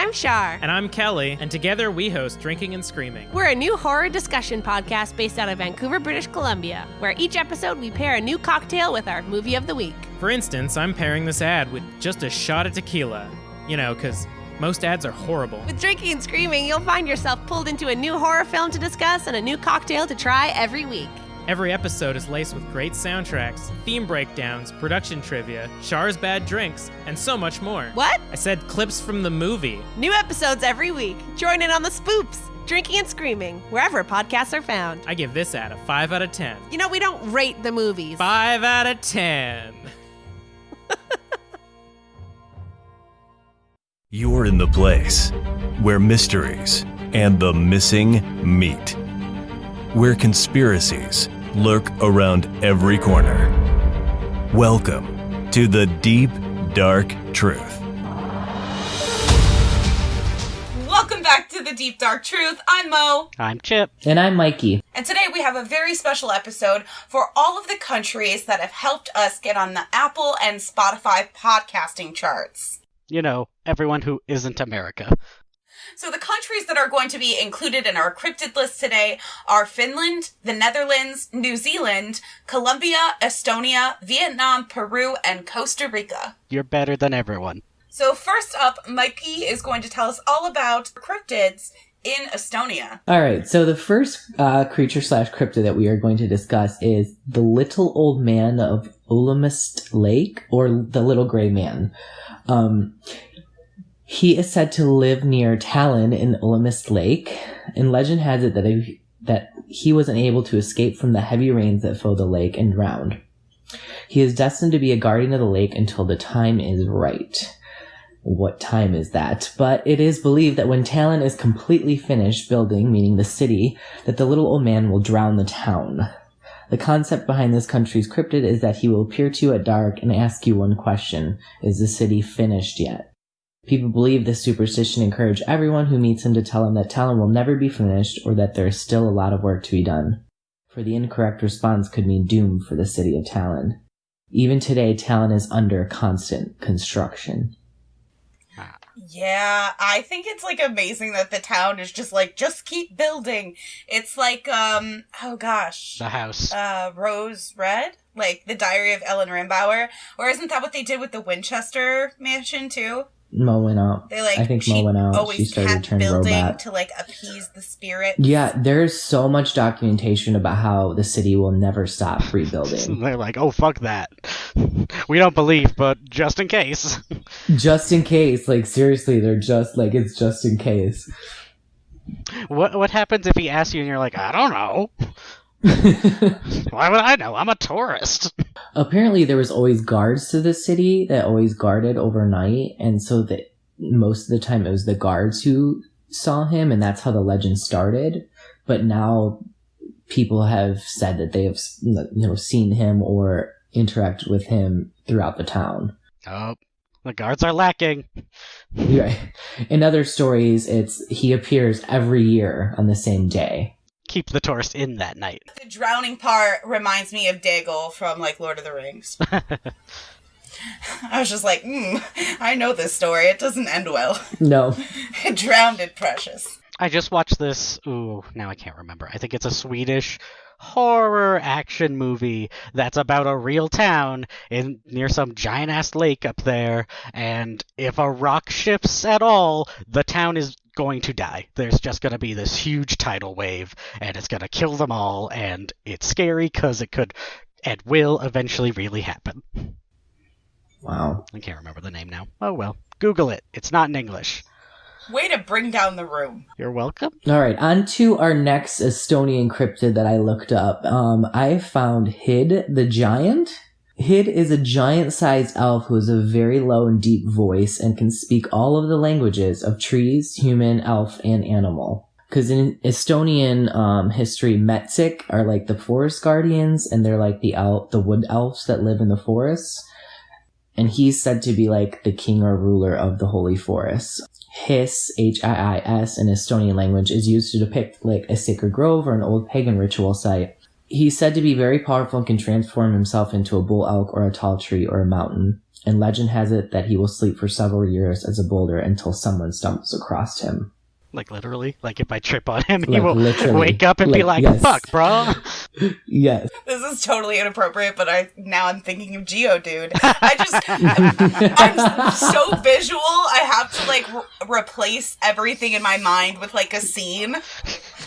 I'm Shar. And I'm Kelly, and together we host Drinking and Screaming. We're a new horror discussion podcast based out of Vancouver, British Columbia, where each episode we pair a new cocktail with our movie of the week. For instance, I'm pairing this ad with just a shot of tequila. You know, because most ads are horrible. With Drinking and Screaming, you'll find yourself pulled into a new horror film to discuss and a new cocktail to try every week. Every episode is laced with great soundtracks, theme breakdowns, production trivia, Char's bad drinks, and so much more. What? I said clips from the movie. New episodes every week. Join in on the spoops. Drinking and Screaming, wherever podcasts are found. I give this ad a 5 out of 10. You know, we don't rate the movies. 5 out of 10. You're in the place where mysteries and the missing meet, where conspiracies lurk around every corner. Welcome to the Deep, Dark Truth. Welcome back to the Deep Dark Truth. I'm Mo. I'm Chip. And I'm Mikey. And today we have a very special episode for all of the countries that have helped us get on the Apple and Spotify podcasting charts. You know, everyone who isn't America. So the countries that are going to be included in our cryptid list today are Finland, the Netherlands, New Zealand, Colombia, Estonia, Vietnam, Peru, and Costa Rica. You're better than everyone. So first up, Mikey is going to tell us all about cryptids in Estonia. All right, so the first creature/cryptid that we are going to discuss is the Little Old Man of Ulamist Lake, or the Little Gray Man. He is said to live near Tallinn in Ulamist Lake, and legend has it that he was unable to escape from the heavy rains that filled the lake and drowned. He is destined to be a guardian of the lake until the time is right. What time is that? But it is believed that when Tallinn is completely finished building, meaning the city, that the little old man will drown the town. The concept behind this country's cryptid is that he will appear to you at dark and ask you one question: is the city finished yet? People believe this superstition encourage everyone who meets him to tell him that Tallinn will never be finished or that there is still a lot of work to be done. For the incorrect response could mean doom for the city of Tallinn. Even today, Tallinn is under constant construction. Yeah, I think it's, amazing that the town is just keep building. It's like, The House. Rose Red? Like, The Diary of Ellen Rimbauer? Or isn't that what they did with the Winchester mansion, too? Mo went out. I think Mo went out. She started to turn robot. To, appease the spirits. Yeah, there's so much documentation about how the city will never stop rebuilding. They're like, oh, fuck that. We don't believe, but just in case. Just in case. Seriously, they're just, it's just in case. What happens if he asks you and you're like, I don't know. Why would I know? I'm a tourist. Apparently there was always guards to the city that always guarded overnight, and so that most of the time it was the guards who saw him, and that's how the legend started. But now people have said that they have, seen him or interacted with him throughout the town. Oh, the guards are lacking. Right. In other stories, he appears every year on the same day. Keep the tourist in that night. The drowning part reminds me of Daigle from, Lord of the Rings. I was just like, I know this story. It doesn't end well. No. Drowned it precious. I just watched this, now I can't remember. I think it's a Swedish horror action movie that's about a real town near some giant-ass lake up there, and if a rock shifts at all, the town is going to die. There's just going to be this huge tidal wave, and it's going to kill them all, and it's scary because it could and will eventually really happen. Wow. I can't remember the name now. Oh well. Google it. It's not in English. Way to bring down the room. You're welcome. All right, on to our next Estonian cryptid that I looked up. I found Hid the Giant. Hid is a giant-sized elf who has a very low and deep voice and can speak all of the languages of trees, human, elf, and animal. Because in Estonian history, Metsik are the forest guardians, and they're the wood elves that live in the forests. And he's said to be the king or ruler of the holy forests. Hiss, Hiis, in Estonian language is used to depict a sacred grove or an old pagan ritual site. He's said to be very powerful and can transform himself into a bull elk or a tall tree or a mountain. And legend has it that he will sleep for several years as a boulder until someone stumbles across him. Like literally? Like if I trip on him, he Like, will literally. wake up and be like, Yes. fuck, bro. Yes. This is totally inappropriate, but I'm thinking of Geodude. I'm so visual. I have to like replace everything in my mind with like a scene.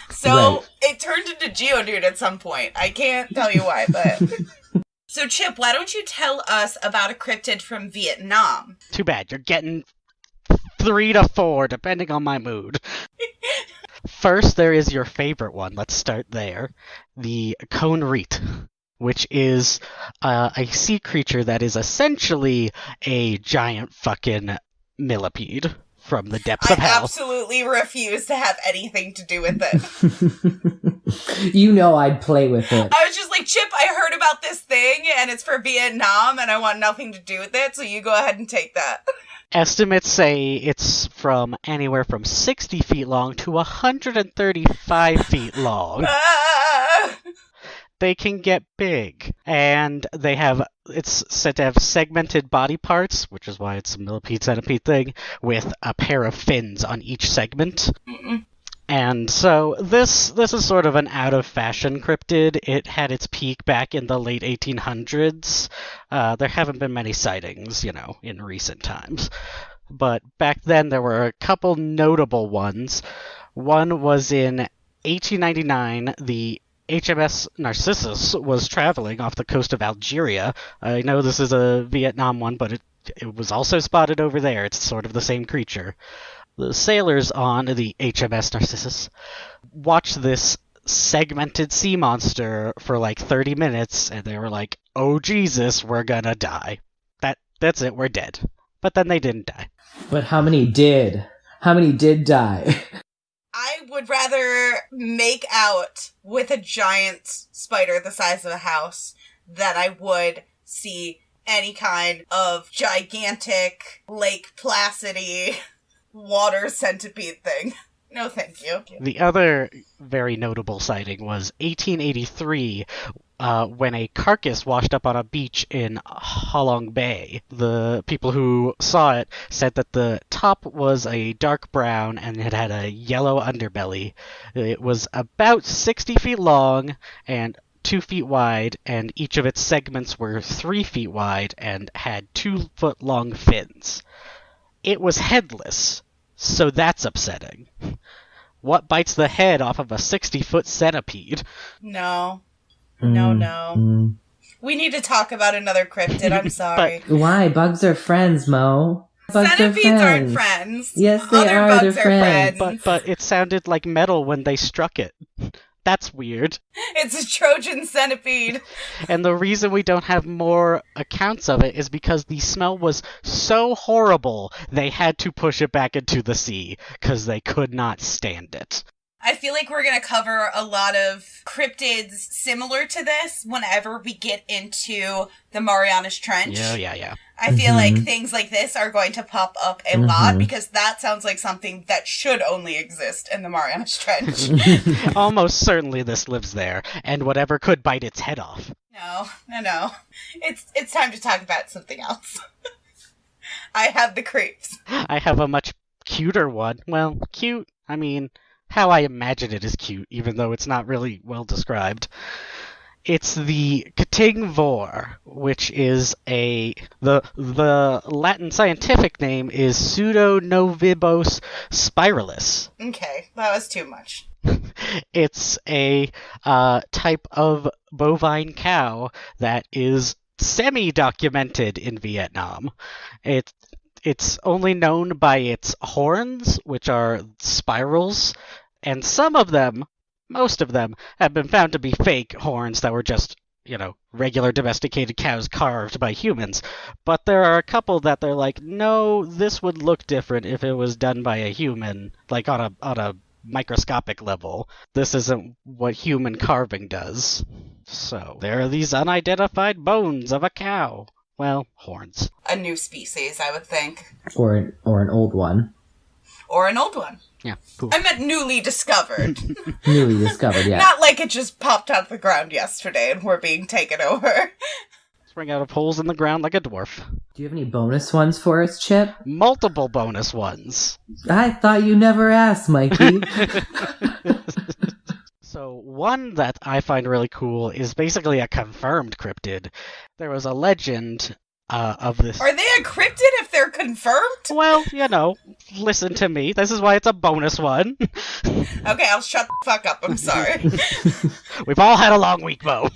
So Right. it turned into Geodude at some point. I can't tell you why, but. So Chip, why don't you tell us about a cryptid from Vietnam? Too bad. You're getting 3 to 4, depending on my mood. First, there is your favorite one. Let's start there. The cone reet, which is a sea creature that is essentially a giant fucking millipede from the depths of I hell. absolutely refuse to have anything to do with it. You know I'd play with it. I was just like, Chip, I heard about this thing, and it's for Vietnam, and I want nothing to do with it, so you go ahead and take that. Estimates say it's from anywhere from 60 feet long to 135 feet long. Ah! They can get big, and it's said to have segmented body parts, which is why it's a millipede centipede thing, with a pair of fins on each segment. Mm-mm. And so this is sort of an out-of-fashion cryptid. It had its peak back in the late 1800s. There haven't been many sightings, in recent times. But back then there were a couple notable ones. One was in 1899, the HMS Narcissus was traveling off the coast of Algeria. I know this is a Vietnam one, but it was also spotted over there. It's sort of the same creature. The sailors on the HMS Narcissus watched this segmented sea monster for like 30 minutes, and they were like, oh Jesus, we're gonna die. That's it, we're dead. But then they didn't die. But how many did? How many did die? I would rather make out with a giant spider the size of a house than I would see any kind of gigantic Lake Placid-y water centipede thing. No, thank you. The other very notable sighting was 1883, when a carcass washed up on a beach in Halong Bay. The people who saw it said that the top was a dark brown and it had a yellow underbelly. It was about 60 feet long and 2 feet wide, and each of its segments were 3 feet wide and had 2-foot-long fins. It was headless, so that's upsetting. What bites the head off of a 60-foot centipede? No. No. We need to talk about another cryptid, I'm sorry. Why? Bugs are friends, Mo. Bugs Centipedes aren't friends. Yes, they Other are. bugs They're are friends. friends. But it sounded like metal when they struck it. That's weird. It's a Trojan centipede. And the reason we don't have more accounts of it is because the smell was so horrible, they had to push it back into the sea, because they could not stand it. I feel like we're going to cover a lot of cryptids similar to this whenever we get into the Marianas Trench. Yeah. I feel like things like this are going to pop up a lot because that sounds like something that should only exist in the Marianas Trench. Almost certainly this lives there, and whatever could bite its head off. No. It's time to talk about something else. I have the creeps. I have a much cuter one. Well, cute, I mean, how I imagine it is cute, even though it's not really well described. It's the Kating vor, which is the Latin scientific name is Pseudonovibos spiralis. Okay, that was too much. It's a type of bovine cow that is semi-documented in Vietnam. It's only known by its horns, which are spirals, and most of them, have been found to be fake horns that were just, regular domesticated cows carved by humans. But there are a couple that they're like, no, this would look different if it was done by a human, like on a microscopic level. This isn't what human carving does. So, there are these unidentified bones of a cow. Well, horns. A new species, I would think. Or an old one. or an old one. Yeah. Cool. I meant newly discovered. Newly discovered, yeah. Not like it just popped out of the ground yesterday and we're being taken over. Spring out of holes in the ground like a dwarf. Do you have any bonus ones for us, Chip? Multiple bonus ones. I thought you never asked, Mikey. So one that I find really cool is basically a confirmed cryptid. There was a legend of this. Are they a cryptid if they're confirmed? Well, listen to me. This is why it's a bonus one. Okay, I'll shut the fuck up. I'm sorry. We've all had a long week, Mo.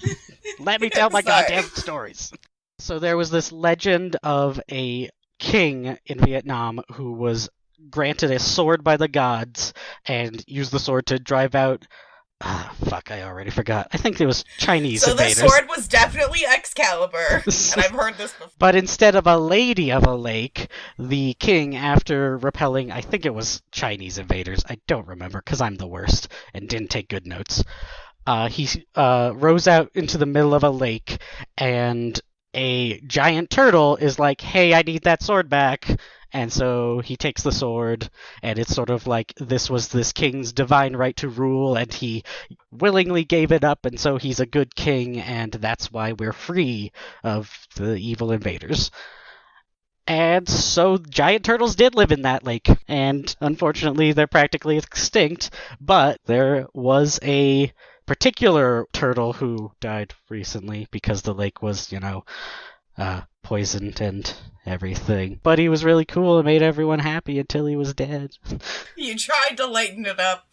Let me tell my Sorry. goddamn stories. So there was this legend of a king in Vietnam who was granted a sword by the gods and used the sword to drive out... I already forgot. I think it was Chinese invaders. So the sword was definitely Excalibur, and I've heard this before. But instead of a lady of a lake, the king, after repelling, I think it was Chinese invaders, I don't remember because I'm the worst and didn't take good notes, he rows out into the middle of a lake, and a giant turtle is like, hey, I need that sword back. And so he takes the sword, and it's sort of like this was this king's divine right to rule, and he willingly gave it up, and so he's a good king, and that's why we're free of the evil invaders. And so giant turtles did live in that lake, and unfortunately they're practically extinct, but there was a particular turtle who died recently because the lake was, poisoned and everything. But he was really cool and made everyone happy until he was dead. You tried to lighten it up.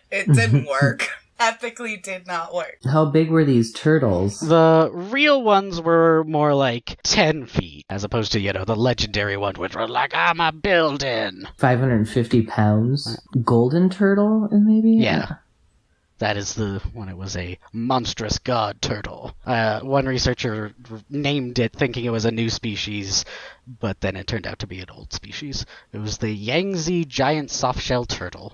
It didn't work. Epically did not work. How big were these turtles? The real ones were more like 10 feet, as opposed to, the legendary one, which were like, I'm a building. 550 pounds? Golden turtle, maybe? Yeah. That is when it was a monstrous god turtle. One researcher named it thinking it was a new species, but then it turned out to be an old species. It was the Yangtze giant softshell turtle.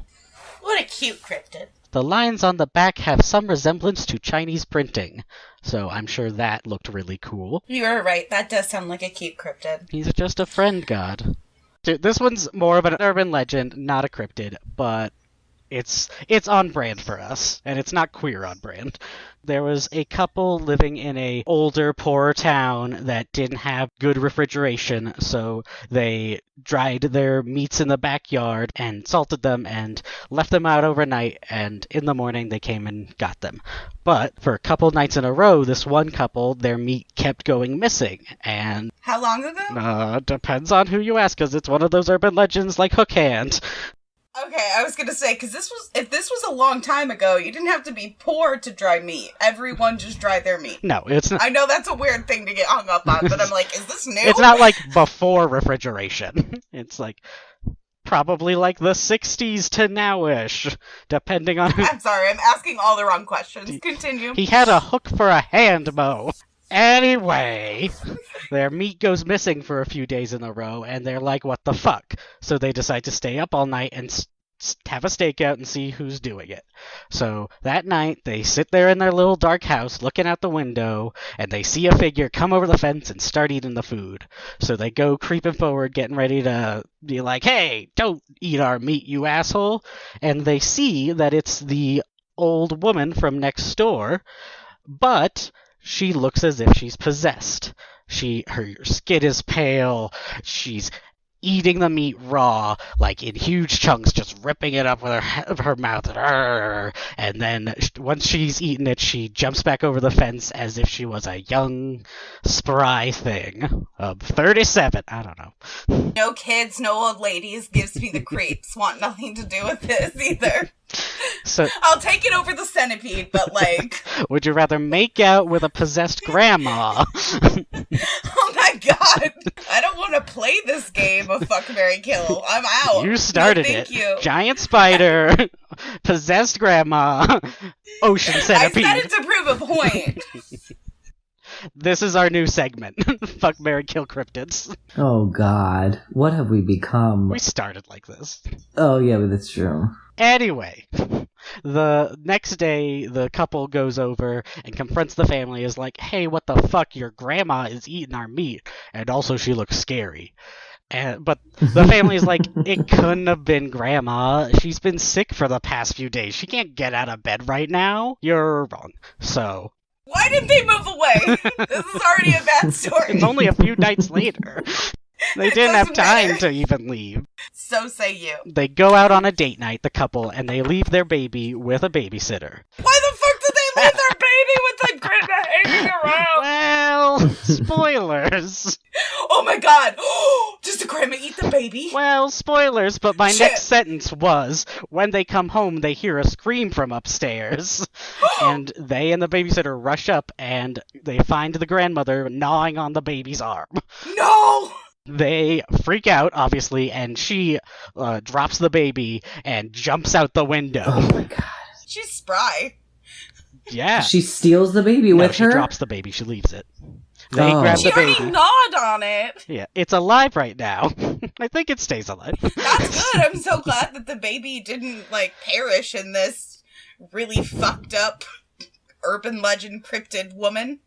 What a cute cryptid. The lines on the back have some resemblance to Chinese printing, so I'm sure that looked really cool. You are right, that does sound like a cute cryptid. He's just a friend god. This one's more of an urban legend, not a cryptid, but it's on brand for us, and it's not queer on brand. There was a couple living in a older, poorer town that didn't have good refrigeration, so they dried their meats in the backyard and salted them and left them out overnight, and in the morning they came and got them. But for a couple nights in a row, this one couple, their meat kept going missing, and... How long ago? Depends on who you ask, because it's one of those urban legends like Hook Hand. Okay, I was gonna say, because if this was a long time ago, you didn't have to be poor to dry meat. Everyone just dried their meat. No, it's not. I know that's a weird thing to get hung up on, but I'm like, is this new? It's not like before refrigeration. It's like probably like the 60s to now-ish, depending on who... I'm sorry, I'm asking all the wrong questions. Continue. He had a hook for a hand, Mo. Anyway, their meat goes missing for a few days in a row, and they're like, what the fuck? So they decide to stay up all night and have a stakeout and see who's doing it. So that night, they sit there in their little dark house looking out the window, and they see a figure come over the fence and start eating the food. So they go creeping forward, getting ready to be like, hey, don't eat our meat, you asshole. And they see that it's the old woman from next door, but... she looks as if she's possessed. Her skin is pale. She's eating the meat raw, like in huge chunks, just ripping it up with her mouth. And then once she's eaten it, she jumps back over the fence as if she was a young, spry thing of 37. I don't know. No kids, no old ladies, gives me the creeps. Want nothing to do with this either. So, I'll take it over the centipede, but like... would you rather make out with a possessed grandma? Oh my god! I don't want to play this game of Fuck, Marry, Kill. I'm out. You started Thank it. you. Giant spider, possessed grandma, ocean centipede. I said it to prove a point. This is our new segment. Fuck, Marry, Kill Cryptids. Oh god, what have we become? We started like this. Oh yeah, but that's true. Anyway, the next day, the couple goes over and confronts the family, is like, hey, what the fuck, your grandma is eating our meat, and also she looks scary. But the family's like, it couldn't have been Grandma. She's been sick for the past few days. She can't get out of bed right now. You're wrong. So... Why didn't they move away? This is already a bad story. It's only a few nights later. They didn't have time to even leave. So say you. They go out on a date night, the couple, and they leave their baby with a babysitter. Why the fuck did they leave their baby with the grandma hanging around? Well, spoilers. Oh my god! Does the grandma eat the baby? Well, spoilers, but my Shit. next sentence was, when they come home, they hear a scream from upstairs. And they and the babysitter rush up, and they find the grandmother gnawing on the baby's arm. No! They freak out, obviously, and she drops the baby and jumps out the window. Oh my god. She's spry. Yeah. She steals the baby No, with she her? drops the baby. She leaves it. They Oh. grab She the already baby. gnawed on it. Yeah, it's alive right now. I think it stays alive. That's good. I'm so glad that the baby didn't, perish in this really fucked up urban legend cryptid woman.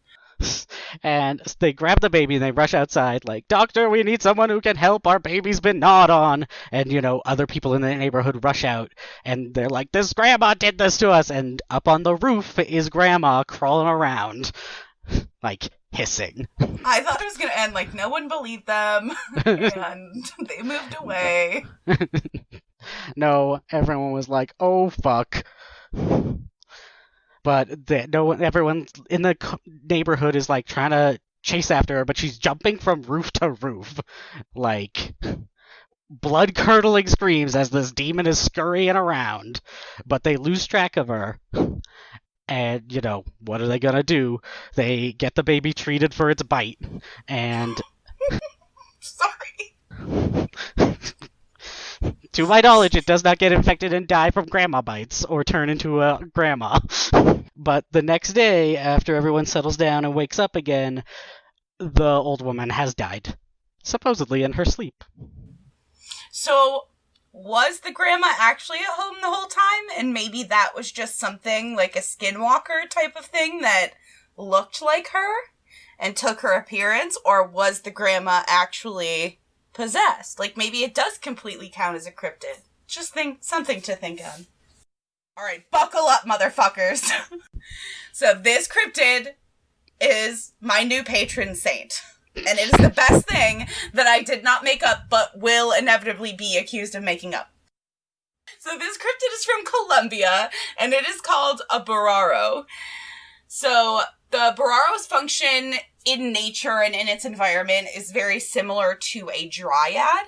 And they grab the baby and they rush outside like, Doctor, we need someone who can help. Our baby's been gnawed on. And, other people in the neighborhood rush out and they're like, this grandma did this to us. And up on the roof is Grandma crawling around, hissing. I thought it was going to end no one believed them and they moved away. No, everyone was like, oh, fuck. But everyone in the neighborhood is trying to chase after her, but she's jumping from roof to roof. Blood-curdling screams as this demon is scurrying around. But they lose track of her. And, what are they gonna do? They get the baby treated for its bite. And... Sorry. To my knowledge, it does not get infected and die from grandma bites or turn into a grandma. But the next day, after everyone settles down and wakes up again, the old woman has died. Supposedly in her sleep. So, was the grandma actually at home the whole time? And maybe that was just something like a skinwalker type of thing that looked like her and took her appearance? Or was the grandma actually possessed? Maybe it does completely count as a cryptid. Just something to think on. Alright, buckle up, motherfuckers. So this cryptid is my new patron saint. And it is the best thing that I did not make up, but will inevitably be accused of making up. So this cryptid is from Colombia, and it is called a burraro. So the burraro's function in nature and in its environment is very similar to a dryad,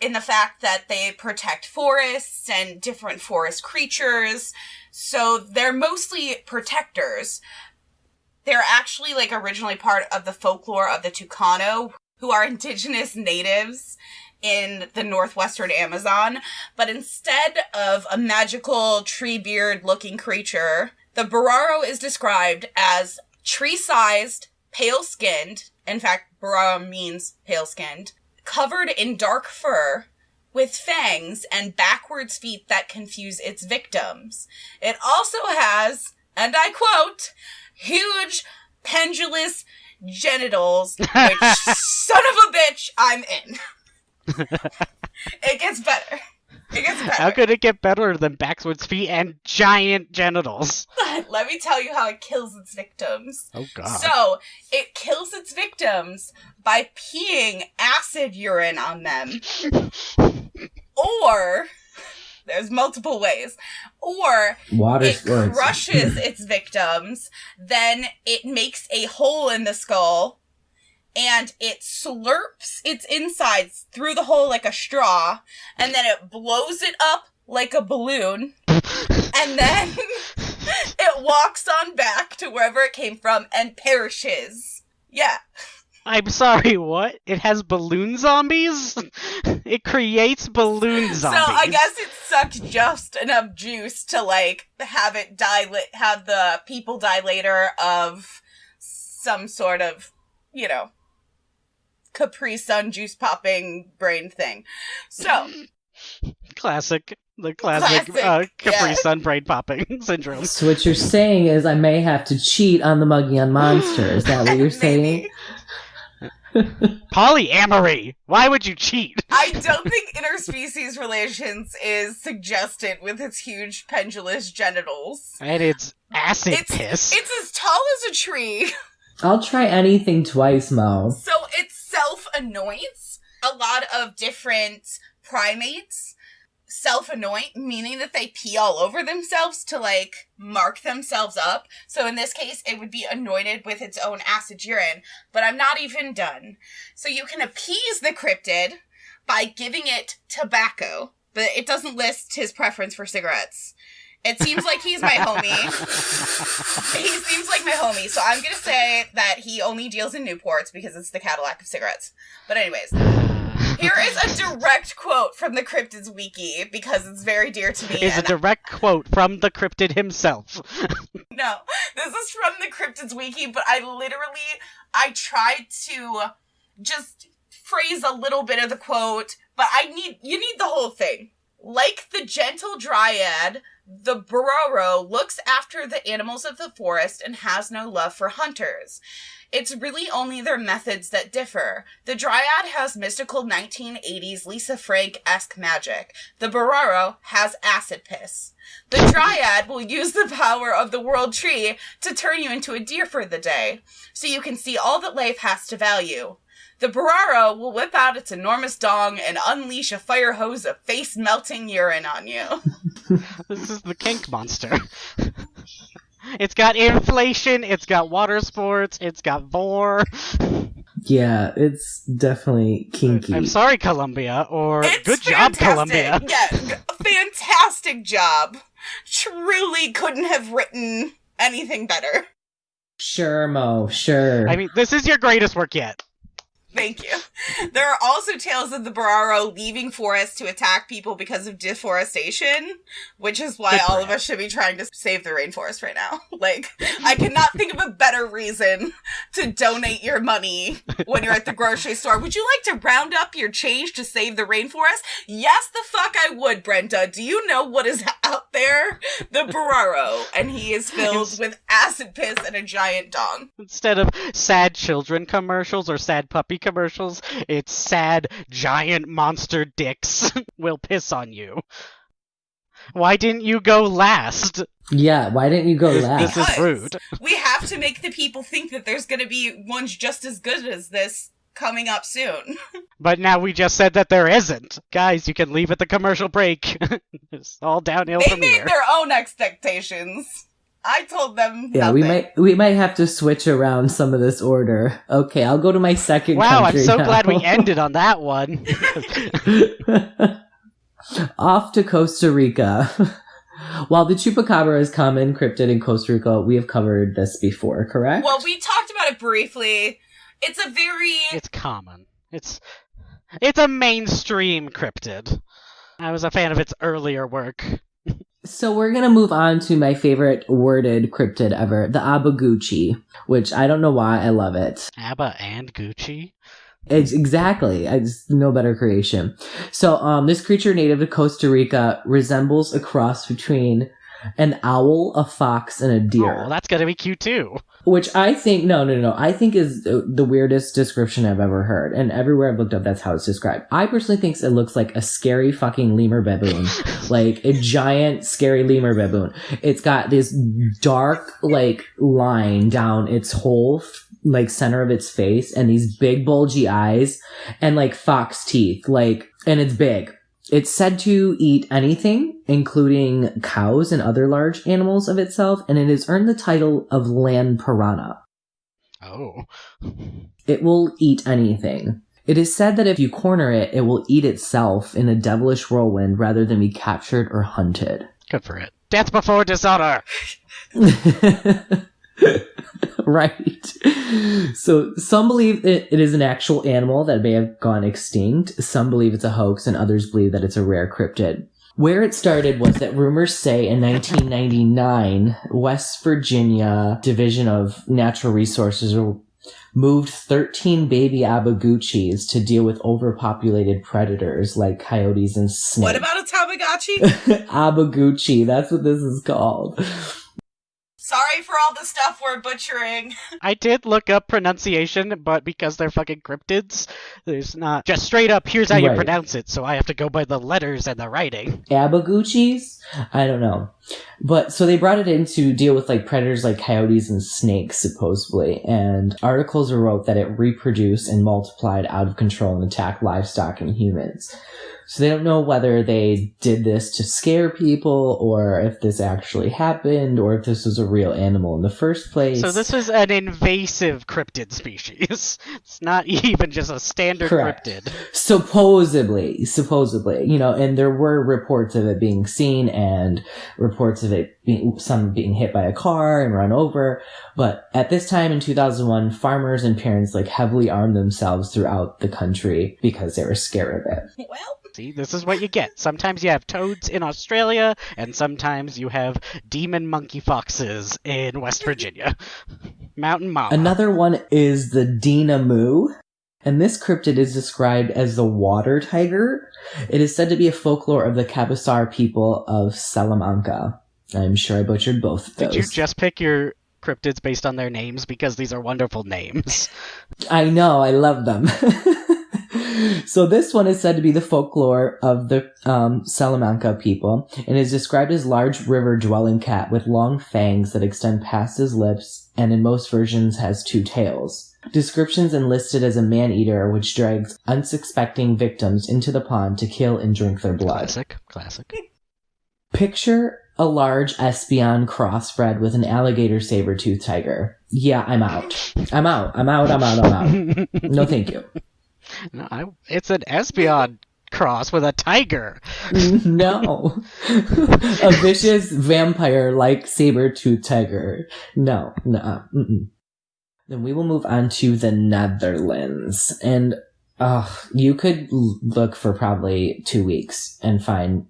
in the fact that they protect forests and different forest creatures. So they're mostly protectors. They're actually originally part of the folklore of the Tucano, who are indigenous natives in the northwestern Amazon. But instead of a magical tree-beard looking creature, the burraro is described as tree-sized, pale-skinned, in fact, burraro means pale-skinned, covered in dark fur, with fangs and backwards feet that confuse its victims. It also has, and I quote, huge pendulous genitals, which, son of a bitch, I'm in. It gets better. It gets better. How could it get better than backwards feet and giant genitals? Let me tell you how it kills its victims. Oh, God. So, it kills its victims by peeing acid urine on them. Or, there's multiple ways. Or, Water it sports. crushes its victims, then it makes a hole in the skull, and it slurps its insides through the hole like a straw, and then it blows it up like a balloon, and then it walks on back to wherever it came from and perishes. Yeah. I'm sorry, what? It has balloon zombies? It creates balloon zombies. So I guess it sucked just enough juice to have it have the people die later of some sort of, Capri Sun juice popping brain thing. So the classic Capri Sun brain popping syndrome. So what you're saying is I may have to cheat on the Muggy on Monster. Is that what you're saying? Polyamory! Why would you cheat? I don't think interspecies relations is suggested with its huge pendulous genitals. And it's acid piss. It's as tall as a tree. I'll try anything twice, Mo. So it self-anoints. A lot of different primates self-anoint, meaning that they pee all over themselves to, like, mark themselves up. So in this case, it would be anointed with its own acid urine. But I'm not even done. So you can appease the cryptid by giving it tobacco, but it doesn't list his preference for cigarettes. It seems like he's my homie. He seems like my homie, so I'm gonna say that he only deals in Newports because it's the Cadillac of cigarettes. But anyways, here is a direct quote from the Cryptids Wiki, because it's very dear to me. It's a direct quote from the cryptid himself. No, this is from the Cryptids Wiki, but I tried to just phrase a little bit of the quote, but you need the whole thing. Like the gentle dryad, the burro looks after the animals of the forest and has no love for hunters. It's really only their methods that differ. The dryad has mystical 1980s Lisa Frank-esque magic. The burro has acid piss. The dryad will use the power of the world tree to turn you into a deer for the day, so you can see all that life has to value. The burro will whip out its enormous dong and unleash a fire hose of face-melting urine on you. This is the kink monster. It's got inflation, it's got water sports, it's got vor. Yeah, it's definitely kinky. I'm sorry, Colombia, or It's good job, fantastic. Colombia. Yeah, fantastic job. Truly couldn't have written anything better. Sure, Mo, sure. I mean, this is your greatest work yet. Thank you. There are also tales of the burro leaving forests to attack people because of deforestation, which is why all of us should be trying to save the rainforest right now. Like, I cannot think of a better reason to donate your money when you're at the grocery store. Would you like to round up your change to save the rainforest? Yes, the fuck I would, Brenda. Do you know what is out there? The burro, and he is filled with acid piss and a giant dong. Instead of sad children commercials or sad puppy commercials, it's sad giant monster dicks will piss on you. Why didn't you go last? Yeah, why didn't you go last? This is rude. We have to make the people think that there's going to be ones just as good as this coming up soon. But now we just said that there isn't. Guys, you can leave at the commercial break. It's all downhill They from made here. their own expectations. I told them Yeah, nothing. we might have to switch around some of this order. Okay, I'll go to my second Wow, I'm country so now. glad we ended on that one. Off to Costa Rica. While the chupacabra is common cryptid in Costa Rica, we have covered this before, correct? Well, we talked about it briefly. It's common. It's a mainstream cryptid. I was a fan of its earlier work. So we're going to move on to my favorite worded cryptid ever, the Abaguchi, which I don't know why I love it. ABBA and Gucci? Exactly. It's no better creation. So this creature native to Costa Rica resembles a cross between an owl, a fox, and a deer. Oh, that's gonna be cute too. Which I think, no, I think is the weirdest description I've ever heard. And everywhere I've looked up, that's how it's described. I personally think it looks like a scary fucking lemur baboon. Like a giant, scary lemur baboon. It's got this dark, like, line down its whole, like, center of its face and these big, bulgy eyes and, like, fox teeth. Like, and it's big. It's said to eat anything, including cows and other large animals of itself, and it has earned the title of land piranha. Oh. It will eat anything. It is said that if you corner it, it will eat itself in a devilish whirlwind rather than be captured or hunted. Good for it. Death before dishonor! Right. So some believe it is an actual animal that may have gone extinct. Some believe it's a hoax, and others believe that it's a rare cryptid. Where it started was that rumors say in 1999, West Virginia Division of Natural Resources moved 13 baby Abaguchis to deal with overpopulated predators like coyotes and snakes. What about a Tamagotchi? Abaguchi, that's what this is called. Sorry, sorry for all the stuff we're butchering. I did look up pronunciation, but because they're fucking cryptids, there's not just straight up, here's how you Right. pronounce it, so I have to go by the letters and the writing. Abaguchis? I don't know. But so they brought it in to deal with like predators like coyotes and snakes, supposedly. And articles wrote that it reproduced and multiplied out of control and attacked livestock and humans. So they don't know whether they did this to scare people or if this actually happened or if this was a real animal in the first place. So this is an invasive cryptid species. It's not even just a standard Correct. cryptid. Supposedly, and there were reports of it being seen and reports of it being hit by a car and run over. But at this time in 2001, farmers and parents like heavily armed themselves throughout the country because they were scared of it. Well, See, this is what you get. Sometimes you have toads in Australia, and sometimes you have demon monkey foxes in West Virginia. Mountain Mama. Another one is the Dinamu. And this cryptid is described as the water tiger. It is said to be a folklore of the Cabasar people of Salamanca. I'm sure I butchered both of those. Did you just pick your cryptids based on their names? Because these are wonderful names. I know, I love them. So this one is said to be the folklore of the Salamanca people and is described as large river-dwelling cat with long fangs that extend past his lips and in most versions has 2 tails. Descriptions enlisted as a man-eater which drags unsuspecting victims into the pond to kill and drink their blood. Classic. Picture a large Espion crossbred with an alligator saber-toothed tiger. Yeah, I'm out. I'm out. No, thank you. No, it's an Espion cross with a tiger. No. A vicious vampire-like saber-toothed tiger. No. Mm-mm. Then we will move on to the Netherlands. And you could look for probably 2 weeks and find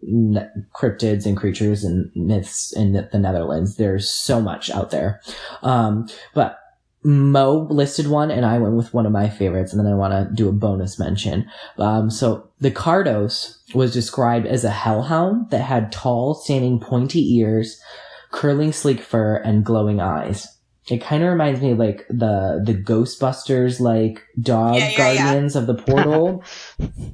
cryptids and creatures and myths in the Netherlands. There's so much out there. But Mo listed one, and I went with one of my favorites, and then I want to do a bonus mention. So the Cardos was described as a hellhound that had tall, standing, pointy ears, curling, sleek fur, and glowing eyes. It kind of reminds me of like the Ghostbusters, like dog guardians of the portal,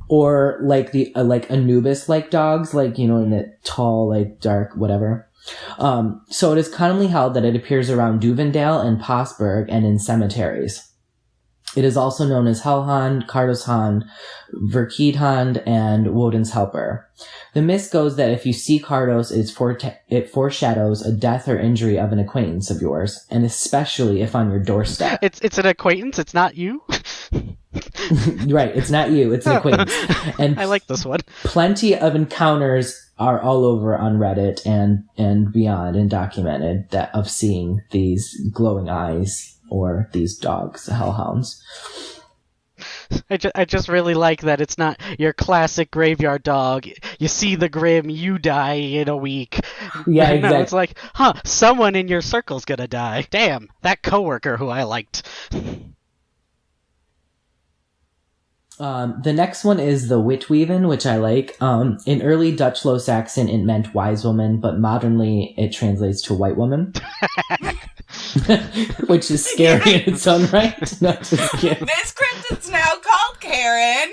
or like the like Anubis like dogs, like in the tall, like dark, whatever. So it is commonly held that it appears around Duvendale and Pasberg and in cemeteries. It is also known as Hellhand, Cardoshand, Verkeedhand, and Woden's Helper. The myth goes that if you see Cardos, it foreshadows a death or injury of an acquaintance of yours, and especially if on your doorstep. It's an acquaintance, it's not you? Right, it's not you, it's an acquaintance. And I like this one. Plenty of encounters are all over on Reddit and beyond and documented that of seeing these glowing eyes or these dogs, hellhounds. I just really like that it's not your classic graveyard dog. You see the grim, you die in a week. Yeah, No, exactly. it's like, someone in your circle's gonna die. Damn, that coworker who I liked. The next one is the Witweven, which I like. In early Dutch Low Saxon, it meant wise woman, but modernly it translates to white woman. Which is scary in its own right. Not just kidding. this cryptid's now called Karen.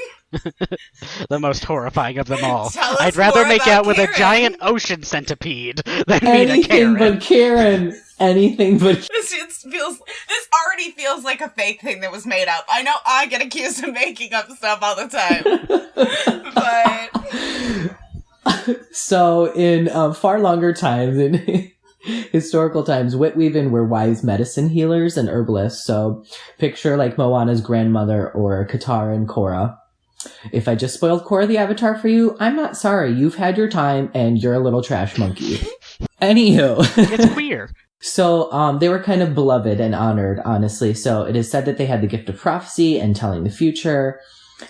The most horrifying of them all. Tell us I'd rather more make about out with Karen. a giant ocean centipede than meet a Anything Karen. but Karen. Anything but... This already feels like a fake thing that was made up. I know I get accused of making up stuff all the time. But So in far longer times, in historical times, Witweven were wise medicine healers and herbalists. So picture like Moana's grandmother or Katara and Korra. If I just spoiled Korra the Avatar for you, I'm not sorry. You've had your time and you're a little trash monkey. Anywho. It's queer. So they were kind of beloved and honored, honestly. So it is said that they had the gift of prophecy and telling the future.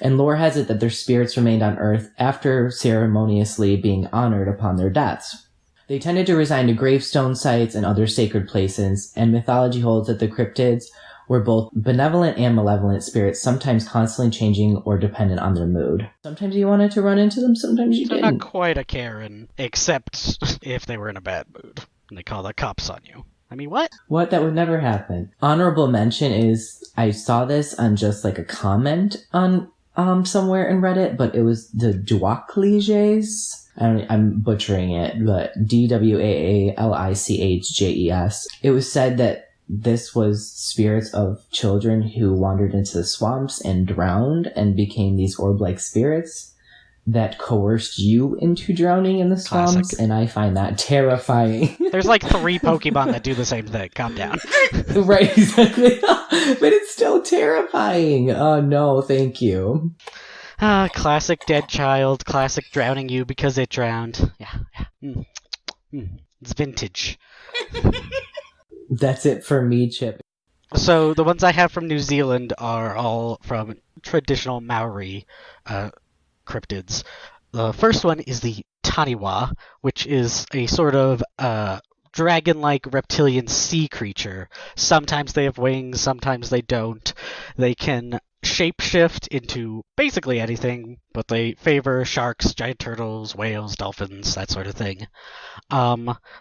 And lore has it that their spirits remained on Earth after ceremoniously being honored upon their deaths. They tended to reside to gravestone sites and other sacred places, and mythology holds that the cryptids were both benevolent and malevolent spirits, sometimes constantly changing or dependent on their mood. Sometimes you wanted to run into them, sometimes you So didn't. not quite a Karen, except if they were in a bad mood and they call the cops on you. I mean, what? What? That would never happen. Honorable mention is, I saw this on just like a comment on somewhere in Reddit, but it was the Dwachliges. I'm butchering it, but Dwaalichjes. It was said that this was spirits of children who wandered into the swamps and drowned and became these orb-like spirits that coerced you into drowning in the swamps, Classic. and I find that terrifying. There's like 3 Pokemon that do the same thing. Calm down. Right, exactly. But it's still terrifying. Oh, no, thank you. Classic dead child. Classic drowning you because it drowned. Yeah. It's vintage. That's it for me, Chip. So the ones I have from New Zealand are all from traditional Maori cryptids. The first one is the Taniwa, which is a sort of dragon-like reptilian sea creature. Sometimes they have wings, sometimes they don't. They can shapeshift into basically anything, but they favor sharks, giant turtles, whales, dolphins, that sort of thing.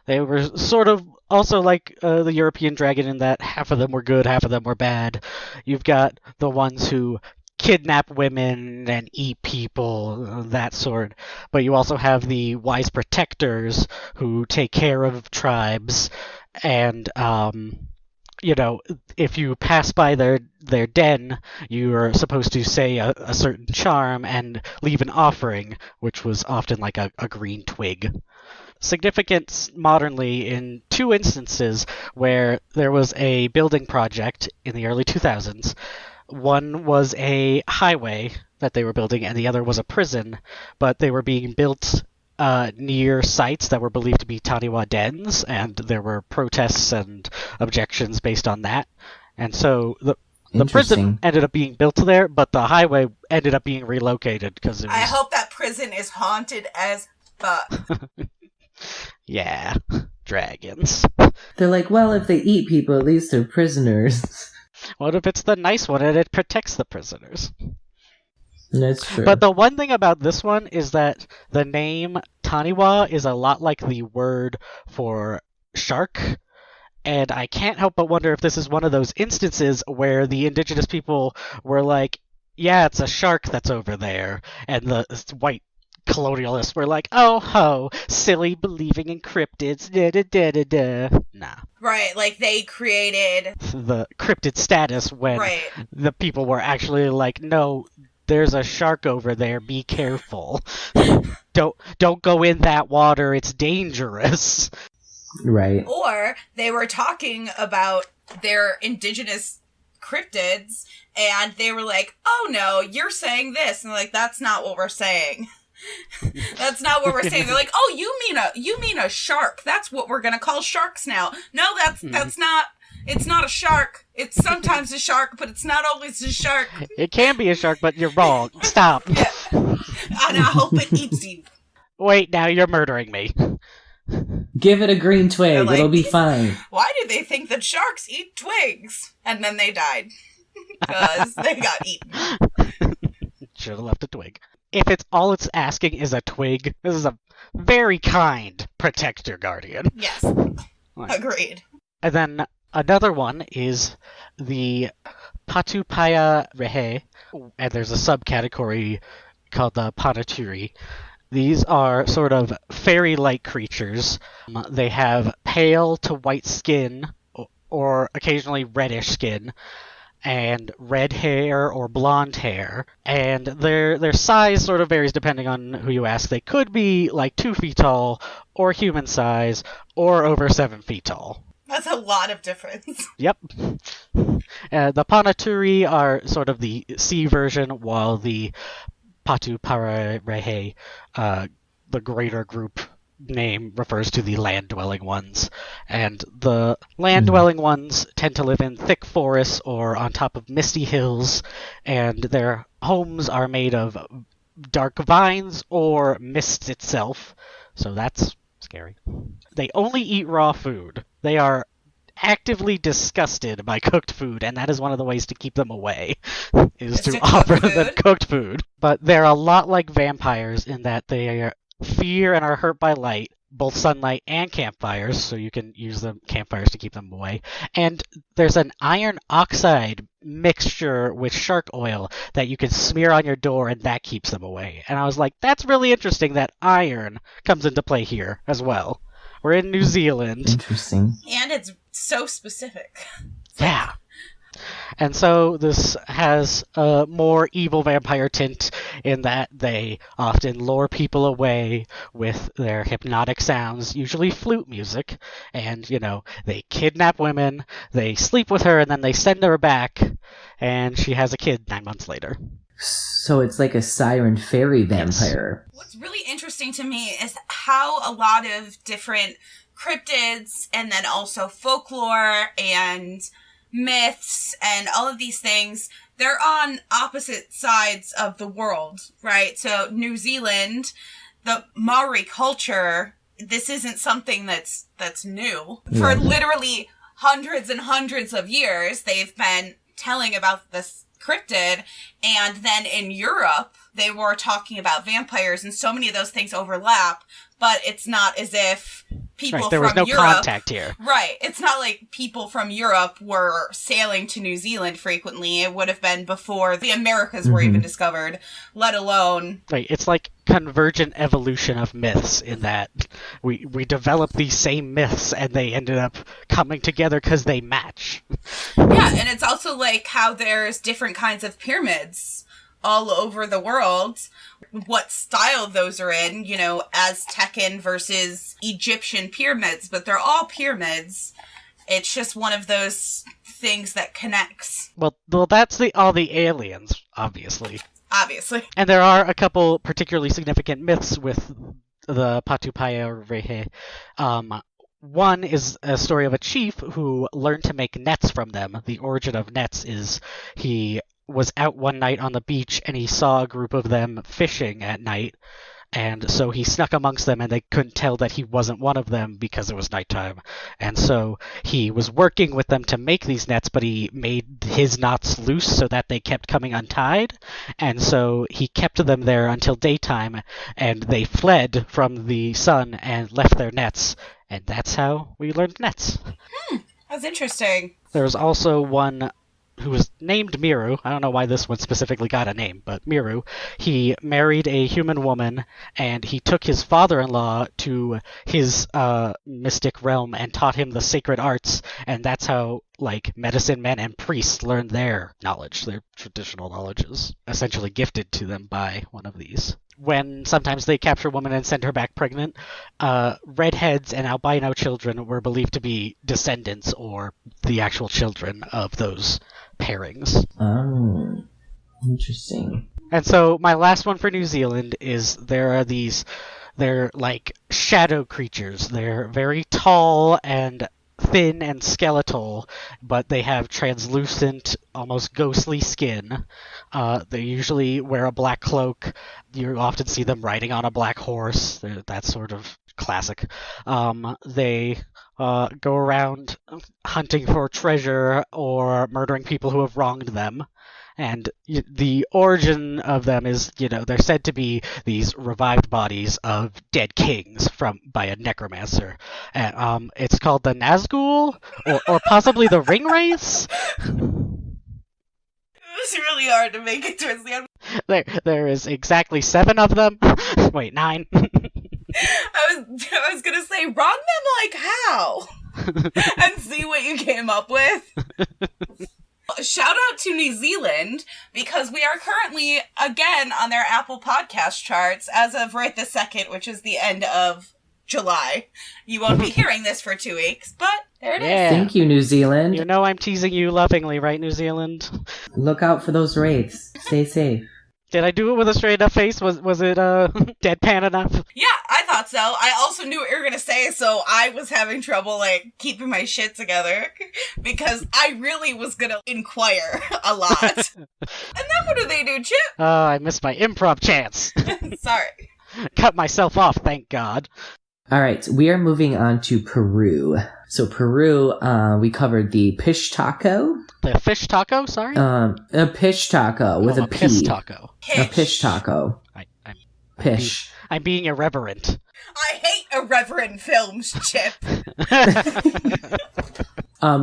They were sort of also like the European dragon in that half of them were good, half of them were bad. You've got the ones who kidnap women and eat people, that sort. But you also have the wise protectors who take care of tribes, and if you pass by their den, you are supposed to say a certain charm and leave an offering, which was often like a green twig. Significance modernly in 2 instances where there was a building project in the early 2000s. One was a highway that they were building, and the other was a prison, but they were being built near sites that were believed to be Taniwa dens, and there were protests and objections based on that. And so the prison ended up being built there, but the highway ended up being relocated because it was... I hope that prison is haunted as fuck. Yeah, dragons. They're like, well, if they eat people, at least they're prisoners. What if it's the nice one and it protects the prisoners? That's true. But the one thing about this one is that the name Taniwa is a lot like the word for shark, and I can't help but wonder if this is one of those instances where the indigenous people were like, yeah, it's a shark that's over there, and the white colonialists were like, oh ho, silly believing in cryptids, da-da-da-da-da. Nah. Right, like they created the cryptid status when the people were actually like, no, there's a shark over there, be careful. Don't go in that water, it's dangerous. Right. Or they were talking about their indigenous cryptids, and they were like, oh no, you're saying this. And they're like, that's not what we're saying. That's not what we're saying. They're like, oh, you mean a shark. That's what we're gonna call sharks now. No, that's not. It's not a shark. It's sometimes a shark, but it's not always a shark. It can be a shark, but you're wrong. Stop. Yeah. And I hope it eats you. Wait, now you're murdering me. Give it a green twig. Like, it'll be fine. Why do they think that sharks eat twigs? And then they died. Because they got eaten. Should have left a twig. If it's all it's asking is a twig, this is a very kind protector guardian. Yes. Agreed. And then another one is the Patupaya Rehe, and there's a subcategory called the Panaturi. These are sort of fairy-like creatures. They have pale to white skin, or occasionally reddish skin, and red hair or blonde hair, and their size sort of varies depending on who you ask. They could be like 2 feet tall, or human size, or over 7 feet tall. That's a lot of difference. Yep. The Panaturi are sort of the sea version, while the Patupararehe, the greater group name, refers to the land-dwelling ones. And the land-dwelling ones tend to live in thick forests or on top of misty hills, and their homes are made of dark vines or mist itself, so that's scary. They only eat raw food. They are actively disgusted by cooked food, and that is one of the ways to keep them away, is to offer them cooked food. But they're a lot like vampires in that they fear and are hurt by light, both sunlight and campfires, so you can use the campfires to keep them away. And there's an iron oxide mixture with shark oil that you can smear on your door, and that keeps them away. And I was like, that's really interesting that iron comes into play here as well. We're in New Zealand. Interesting. And it's so specific. Yeah. And so this has a more evil vampire tint in that they often lure people away with their hypnotic sounds, usually flute music, and, they kidnap women, they sleep with her, and then they send her back, and she has a kid 9 months later. So it's like a siren fairy vampire. What's really interesting to me is how a lot of different cryptids and then also folklore and myths and all of these things, they're on opposite sides of the world, right? So New Zealand, the Maori culture, this isn't something that's new. Yeah. For literally hundreds and hundreds of years, they've been telling about this cryptid. And then in Europe, they were talking about vampires, and so many of those things overlap, but it's not as if people Right, there from was no Europe, contact here. Right. It's not like people from Europe were sailing to New Zealand frequently. It would have been before the Americas were even discovered, let alone... Right, it's like convergent evolution of myths in that we developed these same myths and they ended up coming together because they match. Yeah, and it's also like how there's different kinds of pyramids all over the world, what style those are in, Aztecan versus Egyptian pyramids, but they're all pyramids. It's just one of those things that connects. Well, that's all the aliens, obviously. Obviously. And there are a couple particularly significant myths with the Patupaya Rehe. One is a story of a chief who learned to make nets from them. The origin of nets is he was out one night on the beach and he saw a group of them fishing at night, and so he snuck amongst them and they couldn't tell that he wasn't one of them because it was nighttime. And so he was working with them to make these nets, but he made his knots loose so that they kept coming untied, and so he kept them there until daytime, and they fled from the sun and left their nets, and that's how we learned nets. That's interesting. There was also one who was named Miru. I don't know why this one specifically got a name, but Miru. He married a human woman, and he took his father-in-law to his mystic realm and taught him the sacred arts, and that's how, medicine men and priests learned their knowledge. Their traditional knowledge is essentially gifted to them by one of these. When sometimes they capture a woman and send her back pregnant, redheads and albino children were believed to be descendants or the actual children of those pairings. Oh, interesting. And so my last one for New Zealand is they're like shadow creatures. They're very tall and thin and skeletal, but they have translucent, almost ghostly skin. They usually wear a black cloak. You often see them riding on a black horse. That's sort of classic. They go around hunting for treasure or murdering people who have wronged them. And the origin of them is, they're said to be these revived bodies of dead kings by a necromancer. And it's called the Nazgul, or possibly the Ringwraiths. It was really hard to make it towards the end. There is exactly 7 of them. Wait, 9. I was gonna say, run them how? And see what you came up with. Shout out to New Zealand, because we are currently, again, on their Apple Podcast charts as of right this second, which is the end of July. You won't be hearing this for 2 weeks, but there it is. Thank you, New Zealand. I'm teasing you lovingly, right, New Zealand? Look out for those wraiths. Stay safe. Did I do it with a straight up face? Was it deadpan enough? Yeah, I thought so. I also knew what you were gonna say, so I was having trouble, keeping my shit together, because I really was gonna inquire a lot. And then what do they do, Chip? I missed my improv chance. Sorry. Cut myself off, thank God. All right, we are moving on to Peru. So Peru, we covered the pish taco. The fish taco, sorry? A pish taco with a P. Piss taco. A pish taco. I'm Pish. I'm being irreverent. I hate irreverent films, Chip.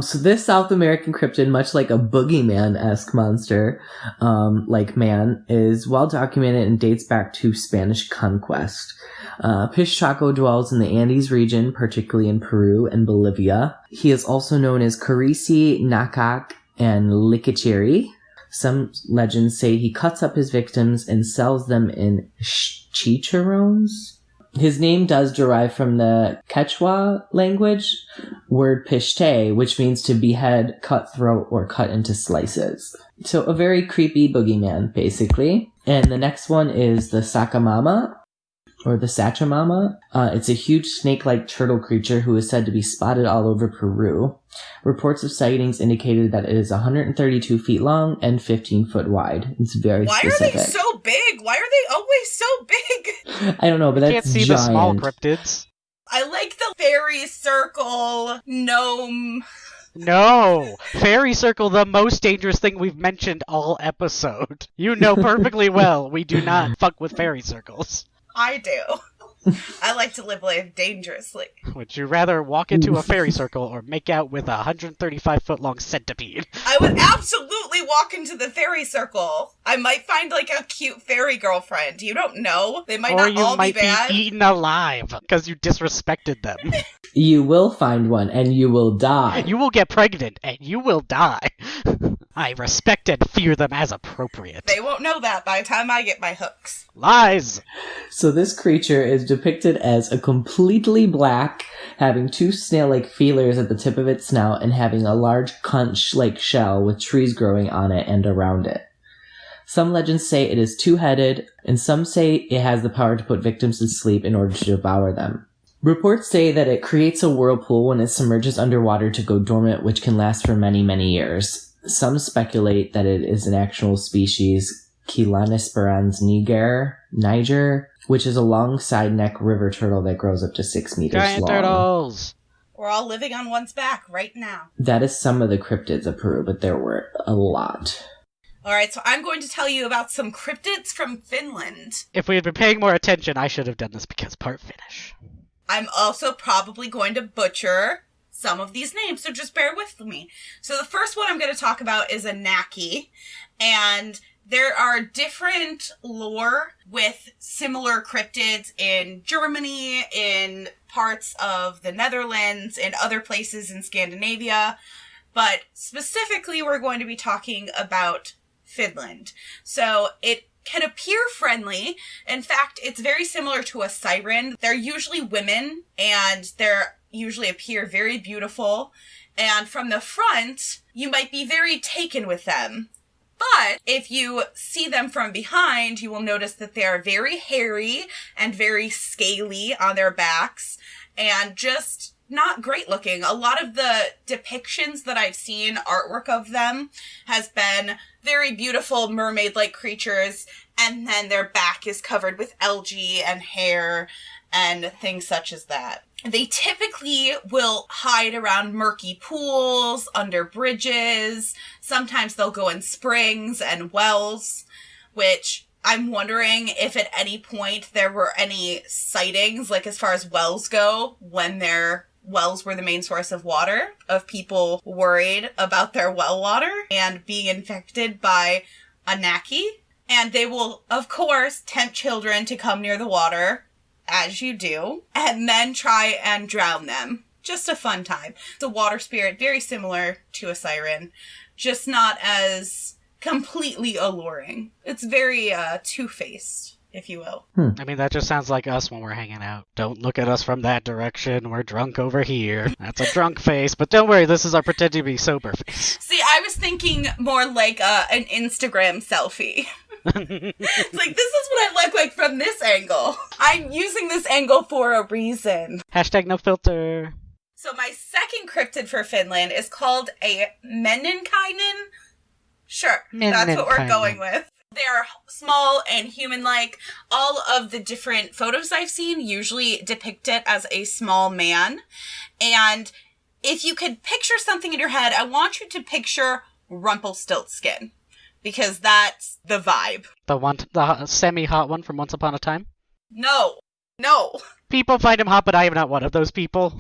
So this South American cryptid, much like a boogeyman-esque monster, is well documented and dates back to Spanish conquest. Pishchaco dwells in the Andes region, particularly in Peru and Bolivia. He is also known as Carisi, Nakak, and Likichiri. Some legends say he cuts up his victims and sells them in chicharrones. His name does derive from the Quechua language word pishte, which means to behead, cut throat, or cut into slices. So a very creepy boogeyman, basically. And the next one is the Sakamama, or the Sachamama. It's a huge snake-like turtle creature who is said to be spotted all over Peru. Reports of sightings indicated that it is 132 feet long and 15 foot wide. It's very specific. Why are they so big? Why are they always so big? I don't know, but that's can't see giant. the small cryptids. I like the fairy circle gnome. No! Fairy circle, the most dangerous thing we've mentioned all episode. You know perfectly well we do not fuck with fairy circles. I do. I like to live life dangerously. Would you rather walk into a fairy circle or make out with a 135-foot-long centipede? I would absolutely walk into the fairy circle. I might find like a cute fairy girlfriend. You don't know. They might Or not you all might be bad. be eaten alive because you disrespected them. You will find one, and you will die. You will get pregnant, and you will die. I respect and fear them as appropriate. They won't know that by the time I get my hooks. Lies! So this creature is depicted as a completely black, having two snail-like feelers at the tip of its snout and having a large conch-like shell with trees growing on it and around it. Some legends say it is two-headed, and some say it has the power to put victims to sleep in order to devour them. Reports say that it creates a whirlpool when it submerges underwater to go dormant, which can last for many, many years. Some speculate that it is an actual species, Chelonisperans niger, which is a long side-neck river turtle that grows up to 6 meters Giant long. turtles! We're all living on one's back right now. That is some of the cryptids of Peru, but there were a lot. Alright, so I'm going to tell you about some cryptids from Finland. If we had been paying more attention, I should have done this because part Finnish. I'm also probably going to butcher some of these names, so just bear with me. So the first one I'm going to talk about is a Naki, and there are different lore with similar cryptids in Germany, in parts of the Netherlands, and other places in Scandinavia, but specifically we're going to be talking about Finland. So it can appear friendly. In fact, it's very similar to a siren. They're usually women, and they're usually appear very beautiful. And from the front, you might be very taken with them. But if you see them from behind, you will notice that they are very hairy and very scaly on their backs and just not great looking. A lot of the depictions that I've seen, artwork of them, has been very beautiful mermaid-like creatures, and then their back is covered with algae and hair and things such as that. They typically will hide around murky pools, under bridges. Sometimes they'll go in springs and wells, which I'm wondering if at any point there were any sightings, like as far as wells go, when their wells were the main source of water, of people worried about their well water and being infected by a Naki. And they will, of course, tempt children to come near the water, as you do, and then try and drown them. Just a fun time. It's a water spirit, very similar to a siren, just not as completely alluring. It's very two-faced, if you will. I mean, that just sounds like us when we're hanging out. Don't look at us from that direction. We're drunk over here. That's a drunk face, but don't worry, this is our pretend to be sober face. See, I was thinking more like an Instagram selfie. It's like, this is what I look like from this angle. I'm using this angle for a reason. Hashtag no filter. So my second cryptid for Finland is called a Meninkainen. Sure, that's what we're Meninkainen. going with. They are small and human-like. All of the different photos I've seen usually depict it as a small man. And if you could picture something in your head, I want you to picture Rumpelstiltskin, because that's the vibe. The semi-hot one from Once Upon a Time? No. People find him hot, but I am not one of those people.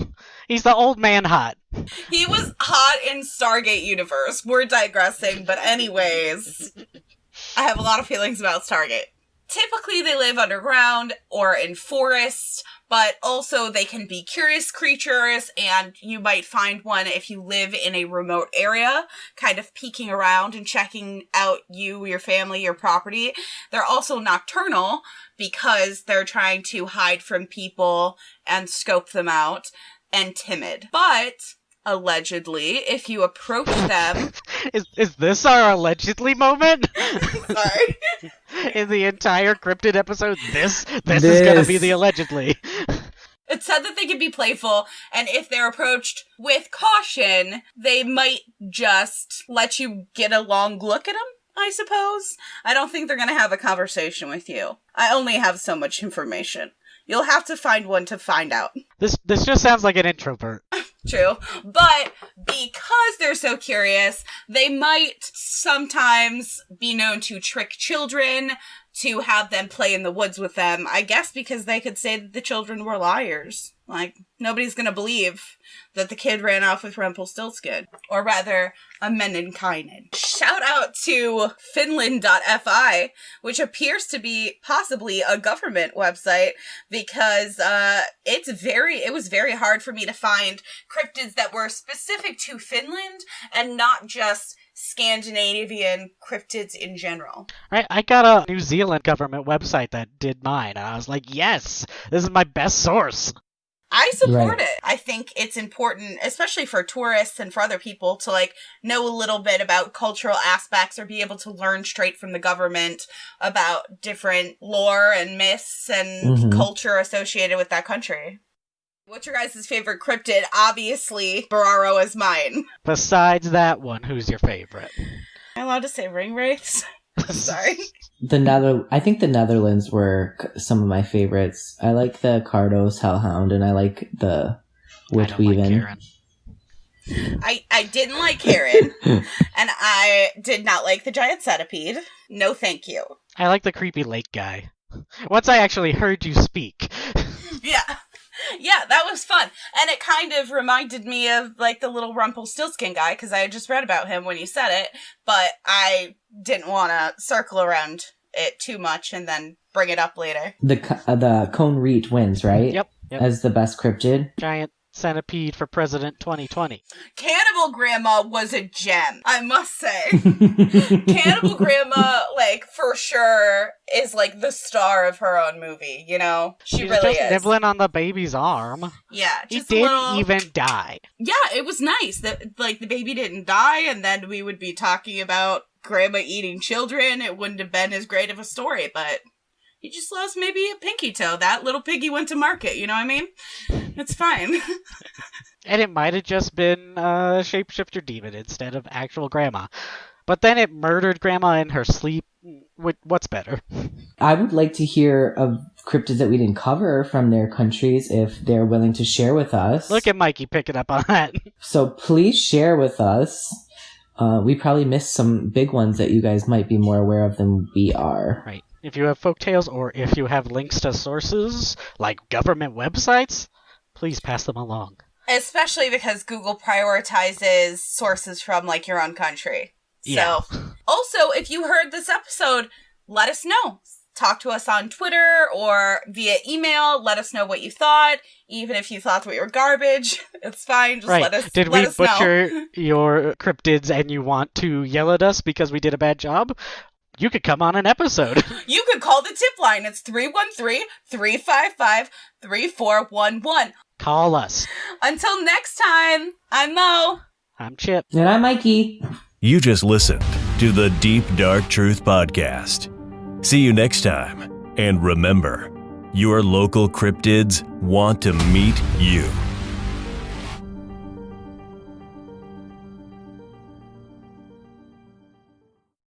He's the old man hot. He was hot in Stargate universe. We're digressing, but anyways, I have a lot of feelings about Stargate. Typically, they live underground or in forests, but also they can be curious creatures, and you might find one if you live in a remote area, kind of peeking around and checking out you, your family, your property. They're also nocturnal because they're trying to hide from people and scope them out, and timid. But allegedly, if you approach them... Is this our allegedly moment? Sorry. In the entire cryptid episode, this is gonna be the allegedly. It said that they could be playful, and if they're approached with caution, they might just let you get a long look at them, I suppose. I don't think they're gonna have a conversation with you. I only have so much information. You'll have to find one to find out. This just sounds like an introvert. True. But because they're so curious, they might sometimes be known to trick children, to have them play in the woods with them. I guess because they could say that the children were liars. Like, nobody's gonna believe that the kid ran off with Rumpelstiltskin. Or rather, a Meninkainen. Shout out to Finland.fi, which appears to be possibly a government website, because it was very hard for me to find cryptids that were specific to Finland and not just Scandinavian cryptids in general. I got a New Zealand government website that did mine, and I was like, yes, this is my best source. I support it. I think it's important, especially for tourists and for other people, to know a little bit about cultural aspects or be able to learn straight from the government about different lore and myths and culture associated with that country. What's your guys' favorite cryptid? Obviously, Bararo is mine. Besides that one, who's your favorite? Am I allowed to say ring wraiths? Sorry. I think the Netherlands were some of my favorites. I like the Cardos Hellhound, and I like the Witweaven. I didn't like Karen, and I did not like the giant centipede. No thank you. I like the creepy lake guy. Once I actually heard you speak. Yeah, that was fun. And it kind of reminded me of, the little Rumpelstiltskin guy, because I had just read about him when you said it, but I didn't want to circle around it too much and then bring it up later. The Cone Reet wins, right? Yep. As the best cryptid. Giant centipede for president 2020. Cannibal Grandma was a gem, I must say. Cannibal Grandma, for sure, is, the star of her own movie, you know? She really just is. Nibbling on the baby's arm. Yeah, just he didn't even die. Yeah, it was nice that, the baby didn't die, and then we would be talking about Grandma eating children. It wouldn't have been as great of a story, but he just lost maybe a pinky toe. That little piggy went to market, you know what I mean? It's fine. And it might have just been a shapeshifter demon instead of actual Grandma. But then it murdered Grandma in her sleep. What's better? I would like to hear of cryptids that we didn't cover from their countries if they're willing to share with us. Look at Mikey picking up on that. So please share with us. We probably missed some big ones that you guys might be more aware of than we are. Right. If you have folktales or if you have links to sources, like government websites, please pass them along. Especially because Google prioritizes sources from, your own country. Yeah. So, also, if you heard this episode, let us know. Talk to us on Twitter or via email. Let us know what you thought. Even if you thought we were garbage, it's fine. Just let us know. Did we butcher your cryptids and you want to yell at us because we did a bad job? You could come on an episode. You could call the tip line. It's 313-355-3411. Call us. Until next time, I'm Mo. I'm Chip. And I'm Mikey. You just listened to the Deep Dark Truth Podcast. See you next time. And remember, your local cryptids want to meet you.